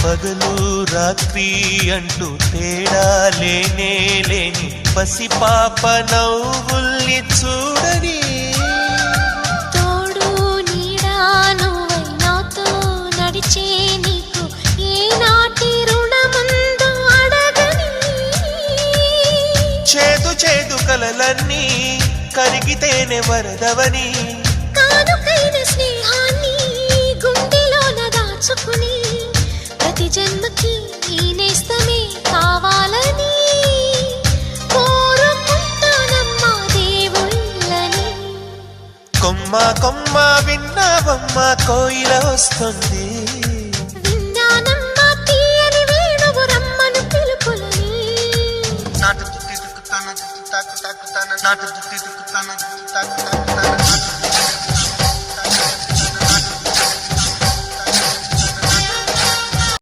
పగలు రాత్రి అంటూ తేడా లేనే లేని పసిపాప నవ్వుల్ని చూడని తోడు నీడా నువ్వై నాతో నడిచే నీకు ఏనాటి రుణముందో అడగని చేదు చేదు కలలన్నీ కరిగితేనే వరదవని కానుకైన స్నేహాన్ని గుండెలోన దాచుకుని ప్రతి జన్మకి ఈ నేస్తమే కావాలని కోరుకుంటానమ్మా దేవుళ్ళని. కొమ్మ కొమ్మ విన్నావమ్మ కోయిల వస్తుంది